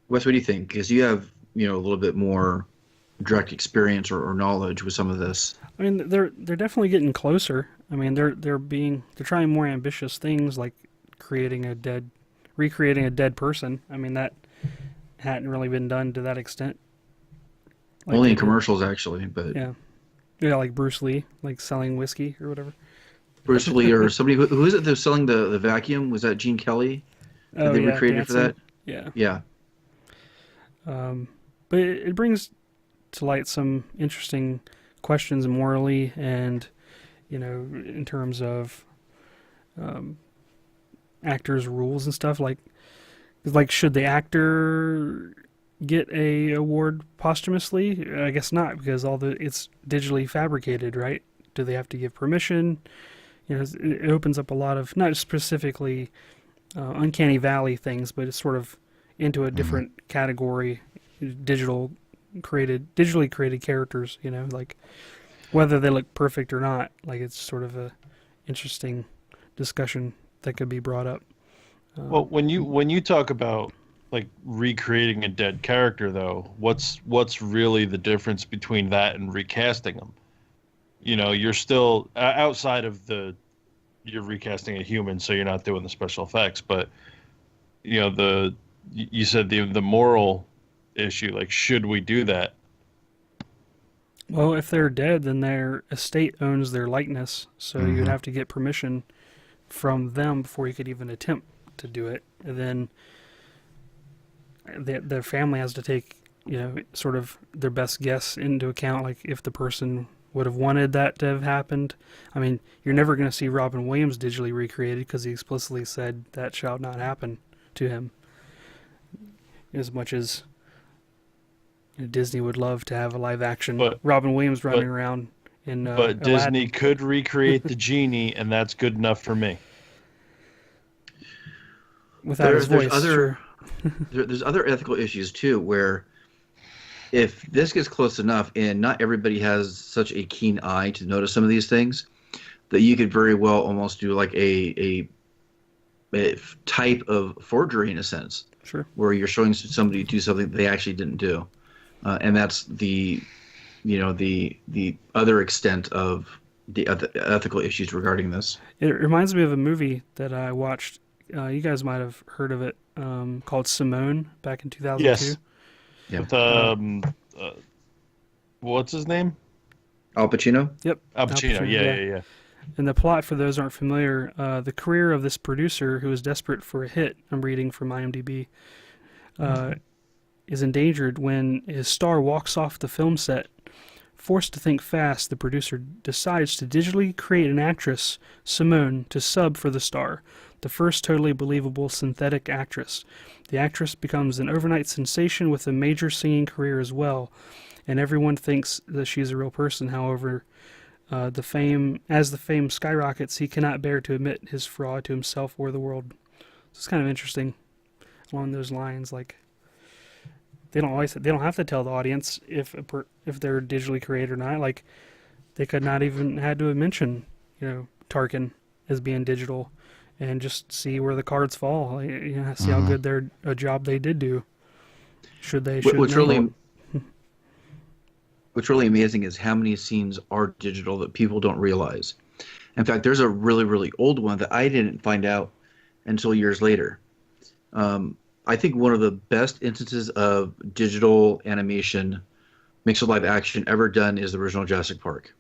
Wes, what do you think? Because you have a little bit more direct experience or knowledge with some of this. I mean, they're definitely getting closer. I mean, they're trying more ambitious things, like recreating a dead person. I mean, that hadn't really been done to that extent. Like only in commercials, actually, but yeah, like Bruce Lee, like selling whiskey or whatever. Bruce Lee or somebody who is it that's selling the vacuum? Was that Gene Kelly? That they recreated for that? Yeah. Yeah. But it brings to light some interesting questions morally and, in terms of actors' rules and stuff. Like, should the actor get a award posthumously? I guess not, because it's digitally fabricated, right? Do they have to give permission? It opens up a lot of, not specifically Uncanny Valley things, but it's sort of into a different category, digitally created characters, like whether they look perfect or not. Like, it's sort of a interesting discussion that could be brought up. Well, when you talk about like recreating a dead character, though, what's really the difference between that and recasting them? You're still outside of you're recasting a human, so you're not doing the special effects. But you said the moral issue, like, should we do that? Well, if they're dead, then their estate owns their likeness, so you'd have to get permission from them before you could even attempt to do it. And then the family has to take, sort of their best guess into account, like if the person would have wanted that to have happened. I mean, you're never going to see Robin Williams digitally recreated because he explicitly said that shall not happen to him. As much as Disney would love to have a live action Robin Williams running around in but Disney could recreate the genie, and that's good enough for me. Without his voice. There's other ethical issues too, where if this gets close enough, and not everybody has such a keen eye to notice some of these things, that you could very well almost do like a type of forgery in a sense. Sure. Where you're showing somebody do something they actually didn't do, and that's the other extent of the ethical issues regarding this. It reminds me of a movie that I watched. You guys might have heard of it, called Simone back in 2002. Yes. Yeah. With what's his name? Al Pacino. Yep. Al Pacino. Yeah. And the plot, for those who aren't familiar, the career of this producer who is desperate for a hit, I'm reading from IMDb, is endangered when his star walks off the film set. Forced to think fast, the producer decides to digitally create an actress, Simone, to sub for the star, the first totally believable synthetic actress. The actress becomes an overnight sensation with a major singing career as well, and everyone thinks that she's a real person. However, as the fame skyrockets, he cannot bear to admit his fraud to himself or the world. So it's kind of interesting along those lines. Like, they don't have to tell the audience if they're digitally created or not. Like, they could not even had to mention, Tarkin as being digital, and just see where the cards fall. See how good a job they did do. What's really amazing is how many scenes are digital that people don't realize. In fact, there's a really, really old one that I didn't find out until years later. I think one of the best instances of digital animation mixed with live action ever done is the original Jurassic Park.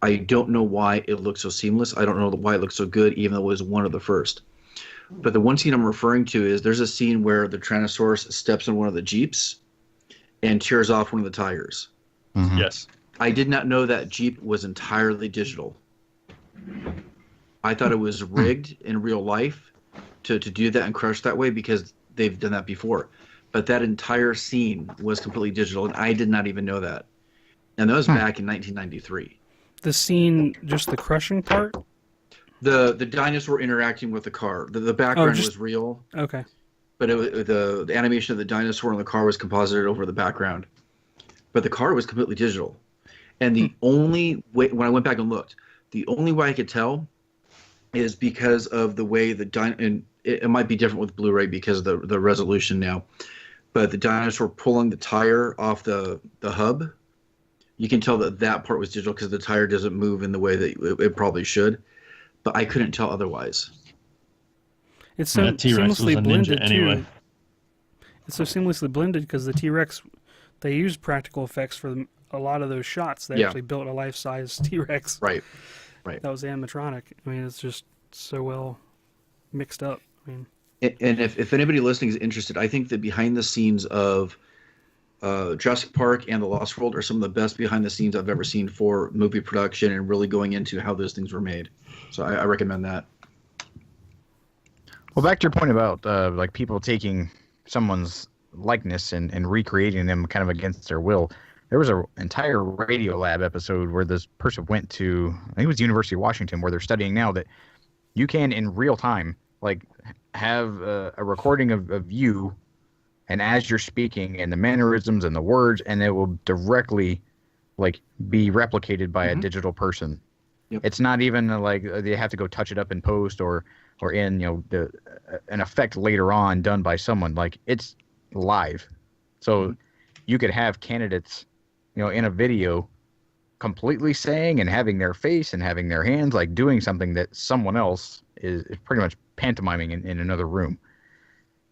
I don't know why it looks so seamless. I don't know why it looks so good, even though it was one of the first. But the one scene I'm referring to is there's a scene where the Tyrannosaurus steps in one of the Jeeps and tears off one of the tires. Mm-hmm. Yes. I did not know that Jeep was entirely digital. I thought it was rigged in real life to do that and crush that way because they've done that before. But that entire scene was completely digital, and I did not even know that. And that was back in 1993. The scene, just the crushing part? The dinosaur interacting with the car. The background was real. Okay. But the animation of the dinosaur in the car was composited over the background. But the car was completely digital. And the only way, when I went back and looked, the only way I could tell is because of the way and it might be different with Blu-ray because of the resolution now, but the dinosaur pulling the tire off the hub, you can tell that part was digital because the tire doesn't move in the way that it probably should, but I couldn't tell otherwise. It's so seamlessly blended too. It's so seamlessly blended because the T-Rex, they used practical effects for a lot of those shots. They actually built a life-size T-Rex. Right. That was animatronic. I mean, it's just so well mixed up. I mean, and if anybody listening is interested, I think the behind the scenes of Jurassic Park and The Lost World are some of the best behind the scenes I've ever seen for movie production and really going into how those things were made. So I recommend that. Well, back to your point about like people taking someone's likeness and recreating them kind of against their will. There was an entire Radiolab episode where this person went to, I think it was the University of Washington, where they're studying now that you can, in real time, like have a recording of you, and as you're speaking, and the mannerisms and the words, and it will directly, like, be replicated by a digital person. Yep. It's not even like they have to go touch it up in post or in an effect later on done by someone. Like, it's live, so you could have candidates, in a video completely saying and having their face and having their hands, like doing something that someone else is pretty much pantomiming in another room.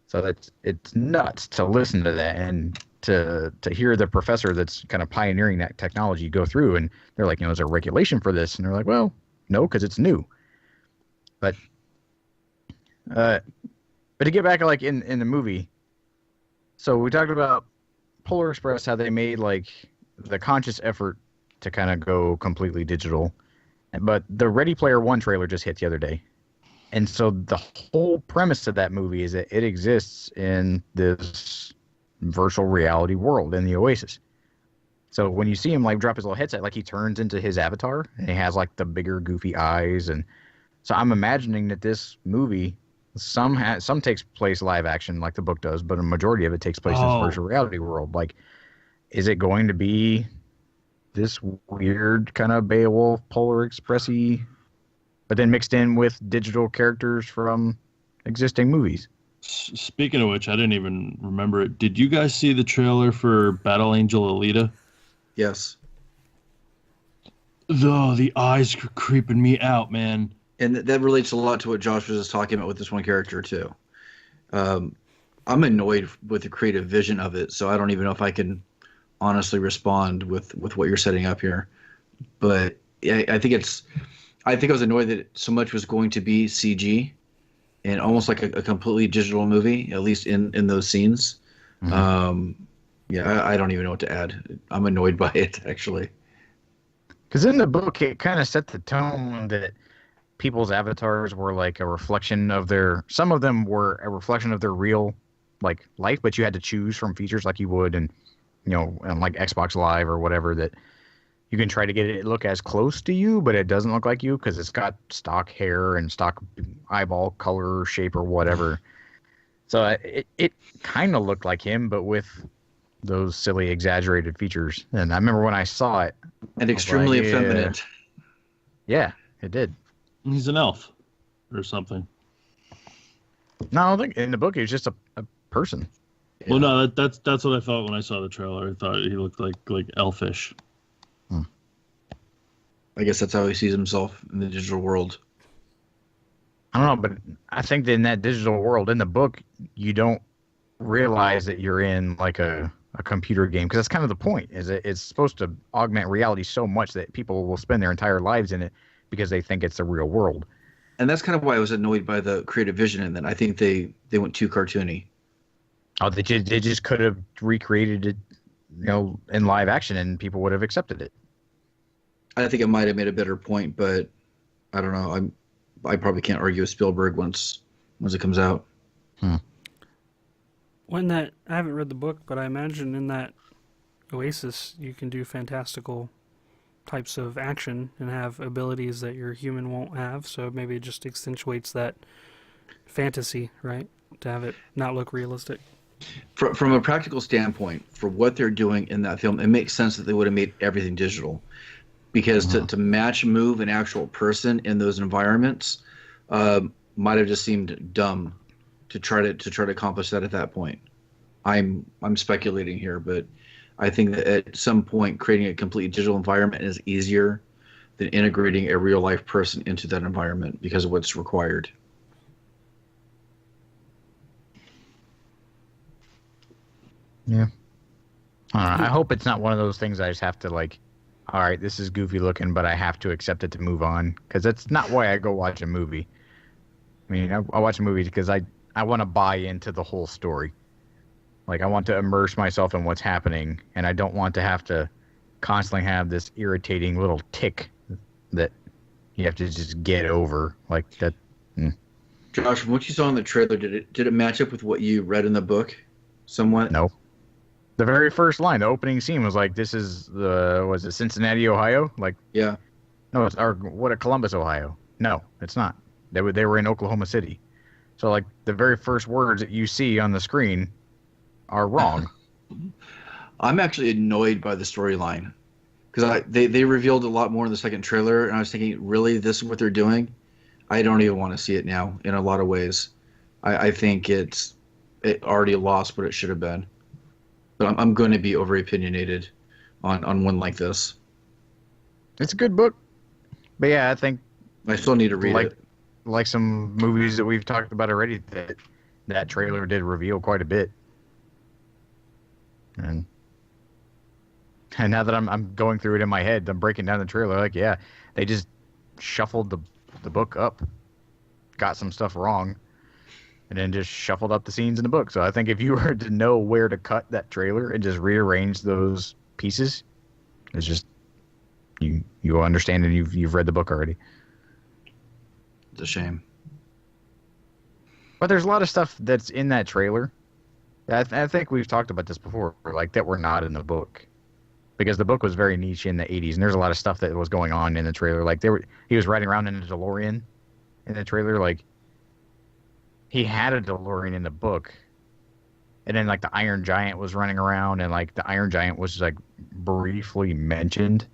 So it's nuts to listen to that and to hear the professor that's kind of pioneering that technology go through. And they're like, is there regulation for this? And they're like, well, no, because it's new. But to get back, like in the movie, so we talked about Polar Express, how they made like the conscious effort to kind of go completely digital. But the Ready Player One trailer just hit the other day. And so the whole premise of that movie is that it exists in this virtual reality world in the Oasis. So when you see him like drop his little headset, like he turns into his avatar and he has like the bigger goofy eyes. And so I'm imagining that this movie, some takes place live action like the book does, but a majority of it takes place in this virtual reality world. Like, is it going to be this weird kind of Beowulf, Polar Express-y, but then mixed in with digital characters from existing movies? Speaking of which, I didn't even remember it. Did you guys see the trailer for Battle Angel Alita? Yes. Oh, the eyes are creeping me out, man. And that relates a lot to what Josh was just talking about with this one character too. I'm annoyed with the creative vision of it, so I don't even know if I can honestly respond with what you're setting up here. But I think I was annoyed that so much was going to be CG and almost like a completely digital movie, at least in those scenes. Mhm. Yeah, I don't even know what to add. I'm annoyed by it actually. Because in the book, it kind of set the tone that people's avatars were like a reflection of their. Some of them were a reflection of their real, like life, but you had to choose from features like you would, and and like Xbox Live or whatever that you can try to get it to look as close to you, but it doesn't look like you because it's got stock hair and stock eyeball color, shape, or whatever. So it kind of looked like him, but with those silly exaggerated features. And I remember when I saw it, And extremely like, yeah. effeminate. Yeah, it did. He's an elf or something. No, I don't think in the book he was just a person. Yeah. Well, no, that's what I thought when I saw the trailer. I thought he looked like elfish. I guess that's how he sees himself in the digital world. I don't know, but I think that in that digital world, in the book, you don't realize that you're in like a computer game because that's kind of the point. Is it's supposed to augment reality so much that people will spend their entire lives in it because they think it's the real world. And that's kind of why I was annoyed by the creative vision in that. I think they went too cartoony. Oh, they just could have recreated it, in live action, and people would have accepted it. I think it might have made a better point, but I don't know. I probably can't argue with Spielberg once it comes out. When I haven't read the book, but I imagine in that Oasis you can do fantastical types of action and have abilities that your human won't have. So maybe it just accentuates that fantasy, right? To have it not look realistic. From a practical standpoint, for what they're doing in that film, it makes sense that they would have made everything digital. Because to match move an actual person in those environments might have just seemed dumb to try to accomplish that at that point. I'm speculating here, but I think that at some point creating a completely digital environment is easier than integrating a real life person into that environment because of what's required. Yeah. I hope it's not one of those things I just have to like. All right, this is goofy looking, but I have to accept it to move on because that's not why I go watch a movie. I mean, I watch a movie because I want to buy into the whole story. Like, I want to immerse myself in what's happening, and I don't want to have to constantly have this irritating little tick that you have to just get over. Like that. Josh, from what you saw in the trailer, did it match up with what you read in the book somewhat? No. The very first line, the opening scene was like, "This is was it Cincinnati, Ohio?" Like, Yeah. no, it's Columbus, Ohio. No, it's not. They were in Oklahoma City. So like the very first words that you see on the screen are wrong. I'm actually annoyed by the storyline because they revealed a lot more in the second trailer, and I was thinking, really, this is what they're doing? I don't even want to see it now. In a lot of ways, I think it already lost what it should have been. But I'm going to be over opinionated on one like this. It's a good book, but yeah, I think I still need to read it. Like some movies that we've talked about already, that trailer did reveal quite a bit. And now that I'm going through it in my head, I'm breaking down the trailer. Like, yeah, they just shuffled the book up, got some stuff wrong, and then just shuffled up the scenes in the book. So I think if you were to know where to cut that trailer and just rearrange those pieces, it's just you will understand, and you've read the book already. It's a shame. But there's a lot of stuff that's in that trailer. I think we've talked about this before, like that we're not in the book, because the book was very niche in the 80s, and there's a lot of stuff that was going on in the trailer. Like he was riding around in a DeLorean in the trailer. Like, he had a DeLorean in the book, and then like the Iron Giant was running around, and like the Iron Giant was like briefly mentioned.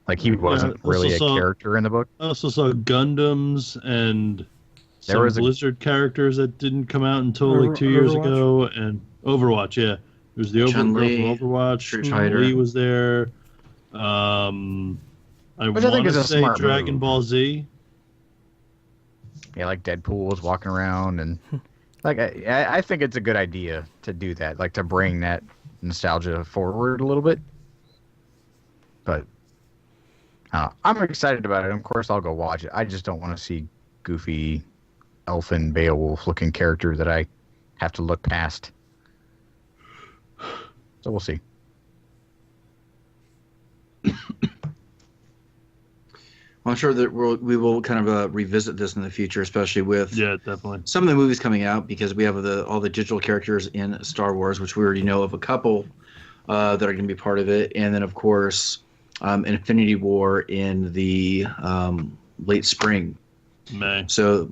Like, he wasn't really a character in the book. I also saw Gundams and There was Blizzard characters that didn't come out until like 2 years ago, and Overwatch. Yeah, it was the girl from Overwatch. Street Fighter. Lee was there. I Which I think want is to a say smart Dragon move. Ball Z. Yeah, like Deadpool was walking around, and like I think it's a good idea to do that, like to bring that nostalgia forward a little bit. But I'm excited about it. Of course, I'll go watch it. I just don't want to see goofy, elfin Beowulf-looking character that I have to look past. So we'll see. Well, I'm sure that we will kind of revisit this in the future, especially with Yeah, definitely. some of the movies coming out, because we have all the digital characters in Star Wars, which we already know of a couple that are going to be part of it, and then of course Infinity War in the late spring. May. So,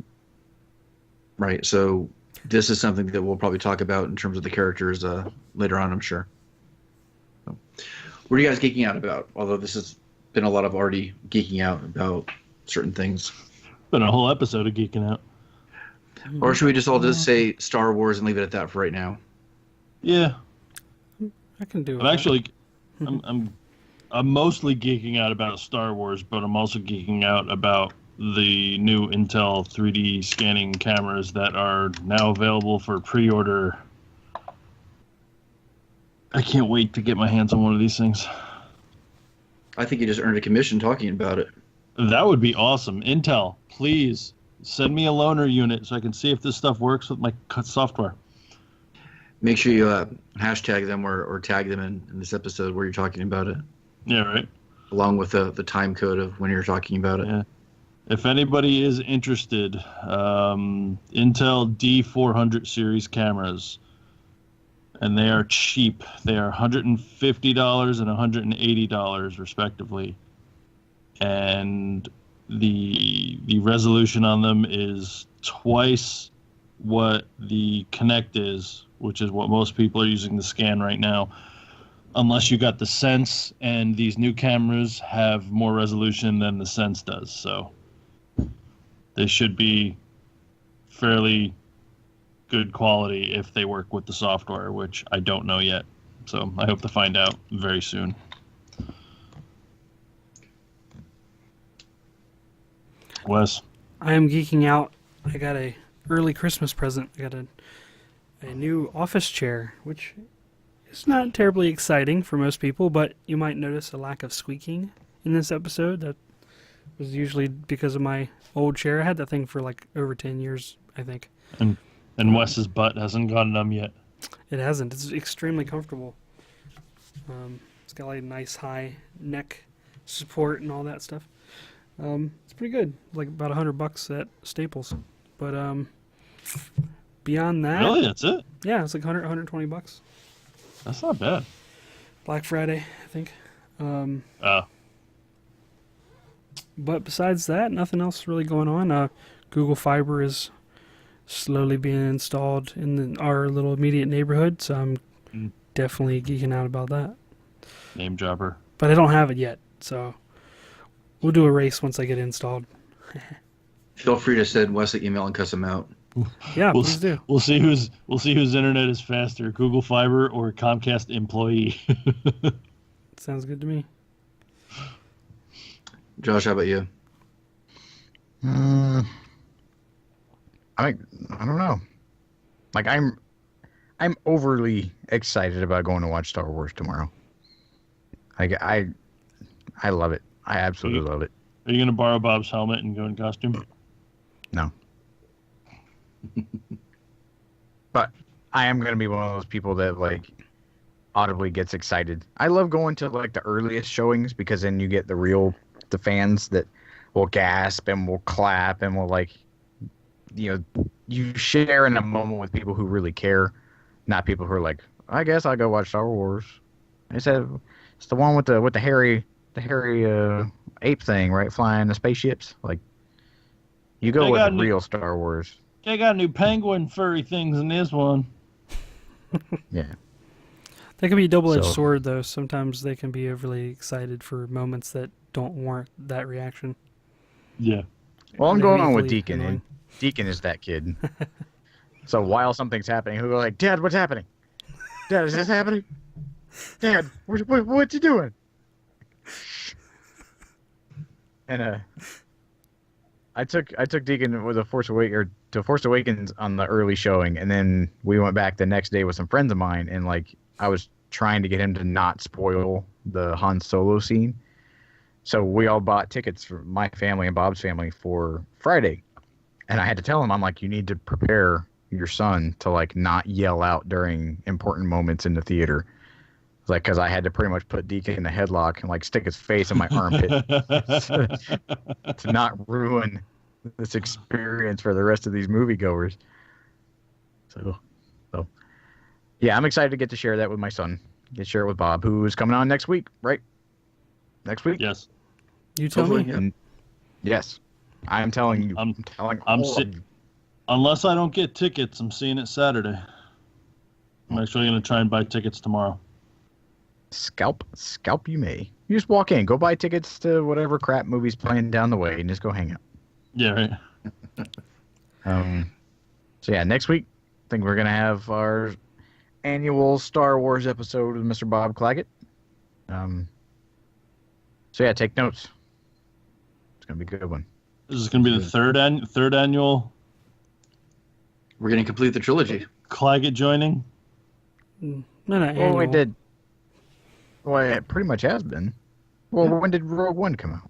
right. So this is something that we'll probably talk about in terms of the characters later on, I'm sure. So, what are you guys geeking out about? Although this has been a lot of already geeking out about certain things. Been a whole episode of geeking out. Or should we just all just say Star Wars and leave it at that for right now? Yeah, I can do it. I'm actually, I'm mostly geeking out about Star Wars, but I'm also geeking out about the new Intel 3D scanning cameras that are now available for pre-order. I can't wait to get my hands on one of these things. I think you just earned a commission talking about it. That would be awesome. Intel, please send me a loaner unit so I can see if this stuff works with my software. Make sure you hashtag them or tag them in this episode where you're talking about it, Yeah, right. along with the time code of when you're talking about it. Yeah. If anybody is interested, Intel D400 series cameras, and they are cheap. They are $150 and $180 respectively, and the resolution on them is twice what the Kinect is, which is what most people are using to scan right now. Unless you got the Sense, and these new cameras have more resolution than the Sense does, so they should be fairly good quality if they work with the software, which I don't know yet. So I hope to find out very soon. Wes? I am geeking out. I got a early Christmas present. I got a new office chair, which is not terribly exciting for most people, but you might notice a lack of squeaking in this episode. That was usually because of my old chair. I had that thing for like over 10 years, I think. And Wes's butt hasn't gone numb yet. It hasn't. It's extremely comfortable. It's got like a nice high neck support and all that stuff. It's pretty good. Like about $100 at Staples. But beyond that, Really? That's it? yeah, it's like $120. That's not bad. Black Friday, I think. Oh. But besides that, nothing else really going on. Google Fiber is slowly being installed in our little immediate neighborhood, so I'm definitely geeking out about that. Name dropper. But I don't have it yet, so we'll do a race once I get it installed. Feel free to send Wes an email and cuss him out. Yeah, please do. We'll see whose internet is faster, Google Fiber or Comcast employee. Sounds good to me. Josh, how about you? I don't know. Like I'm overly excited about going to watch Star Wars tomorrow. Like I love it. I absolutely love it. Are you going to borrow Bob's helmet and go in costume? No. But I am going to be one of those people that like audibly gets excited. I love going to like the earliest showings because then you get the fans that will gasp and will clap and will like, you know, you share in a moment with people who really care, not people who are like, I guess I'll go watch Star Wars. I said it's the one with the hairy ape thing, right? Flying the spaceships. Like you go with the real Star Wars. They got new penguin furry things in this one. Yeah. They can be a double-edged sword, though. Sometimes they can be overly excited for moments that don't warrant that reaction. Yeah. Well, I'm going on with equally Deacon, annoying. and Deacon is that kid. So while something's happening, he'll go like, Dad, what's happening? Dad, is this happening? Dad, what you doing? And I took Deacon with to Force Awakens on the early showing, and then we went back the next day with some friends of mine, and like I was trying to get him to not spoil the Han Solo scene. So we all bought tickets for my family and Bob's family for Friday. And I had to tell him, I'm like, you need to prepare your son to like not yell out during important moments in the theater. It's like, because I had to pretty much put Deacon in a headlock and like stick his face in my armpit to not ruin this experience for the rest of these moviegoers. So, yeah, I'm excited to get to share that with my son. Get to share it with Bob, who is coming on next week, right? Next week? Yes. You tell Hopefully, me. yeah. And yes, I'm telling you. I'm telling I'm all si- of you. Unless I don't get tickets, I'm seeing it Saturday. I'm actually going to try and buy tickets tomorrow. Scalp you may. You just walk in, go buy tickets to whatever crap movie's playing down the way, and just go hang out. Yeah, right. So yeah, next week, I think we're gonna have our annual Star Wars episode with Mr. Bob Claggett. So yeah, take notes. It's gonna be a good one. This is going to be the third annual We're going to complete the trilogy. Claggett joining. No, Well, we did. Well, it pretty much has been. Well, when did Rogue One come out?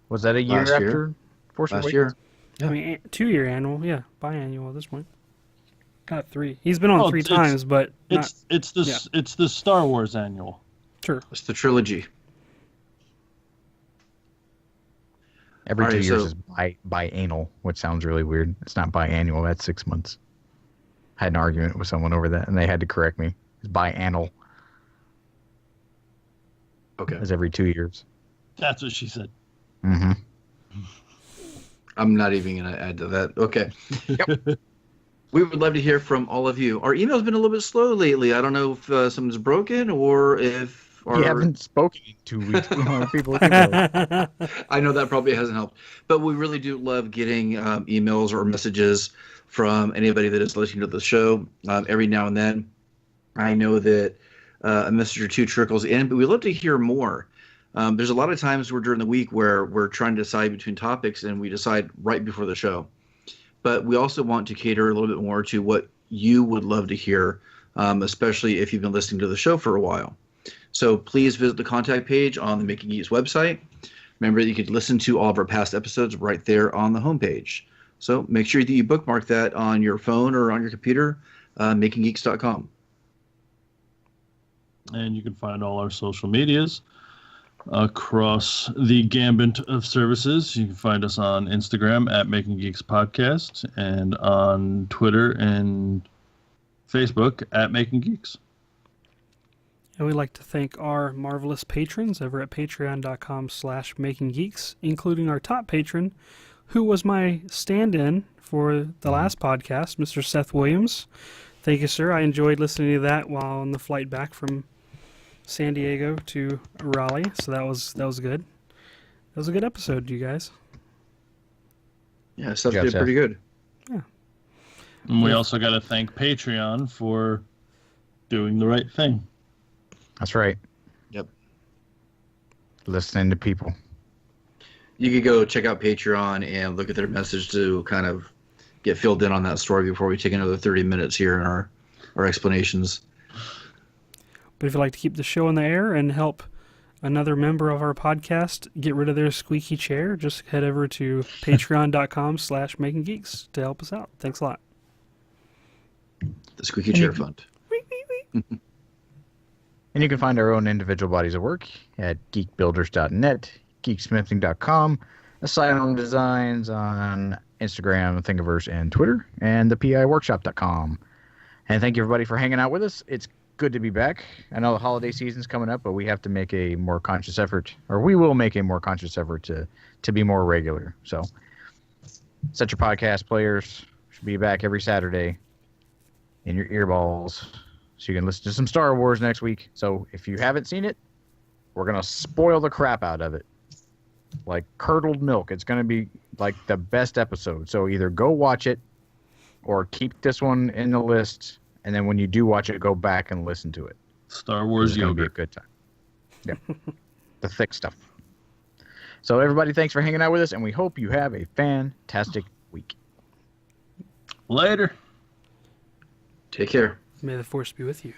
Was that a year Last year. after Force Last Awakens? year. I mean, 2-year annual, yeah, biannual at this point. Not 3. He's been on 3 times, but not, It's the Star Wars annual. sure. It's the trilogy. Every All 2 right, years so- is biannual, which sounds really weird. It's not biannual. That's 6 months. I had an argument with someone over that, and they had to correct me. It's biannual. Okay. It's every 2 years. That's what she said. Mm-hmm. I'm not even going to add to that. Okay. Yep. We would love to hear from all of you. Our email's been a little bit slow lately. I don't know if something's broken or if... You haven't spoken in 2 weeks. We don't have people email. I know that probably hasn't helped. But we really do love getting emails or messages from anybody that is listening to the show every now and then. I know that a message or two trickles in, but we love to hear more. There's a lot of times during the week where we're trying to decide between topics and we decide right before the show. But we also want to cater a little bit more to what you would love to hear, especially if you've been listening to the show for a while. So please visit the contact page on the Making Geeks website. Remember that you could listen to all of our past episodes right there on the homepage. So make sure that you bookmark that on your phone or on your computer, makinggeeks.com. And you can find all our social medias across the gambit of services. You can find us on Instagram at Making Geeks Podcast and on Twitter and Facebook at Making Geeks. And we'd like to thank our marvelous patrons over at patreon.com/makinggeeks, including our top patron, who was my stand-in for the last podcast, Mr. Seth Williams. Thank you, sir. I enjoyed listening to that while on the flight back from San Diego to Raleigh, so that was good. That was a good episode, you guys. Yeah, Seth Yeah, did Seth. pretty good. And we also got to thank Patreon for doing the right thing. That's right. Yep. Listening to people. You could go check out Patreon and look at their message to kind of get filled in on that story before we take another 30 minutes here in our explanations. But if you'd like to keep the show in the air and help another member of our podcast get rid of their squeaky chair, just head over to patreon.com/makinggeeks to help us out. Thanks a lot. The Squeaky Chair Fund. And you can find our own individual bodies of work at geekbuilders.net, geeksmithing.com, Asylum Designs on Instagram, Thingiverse, and Twitter, and thepiworkshop.com. And thank you, everybody, for hanging out with us. It's good to be back. I know the holiday season's coming up, but we have to make a more conscious effort, or we will make a more conscious effort to be more regular. So set your podcast players. Should be back every Saturday in your earballs, so you can listen to some Star Wars next week. So if you haven't seen it, we're going to spoil the crap out of it. Like curdled milk. It's going to be like the best episode. So either go watch it or keep this one in the list. And then when you do watch it, go back and listen to it. Star Wars It's going to be a yogurt. good time. Yeah. The thick stuff. So everybody, thanks for hanging out with us, and we hope you have a fantastic week. Later. Take care. May the force be with you.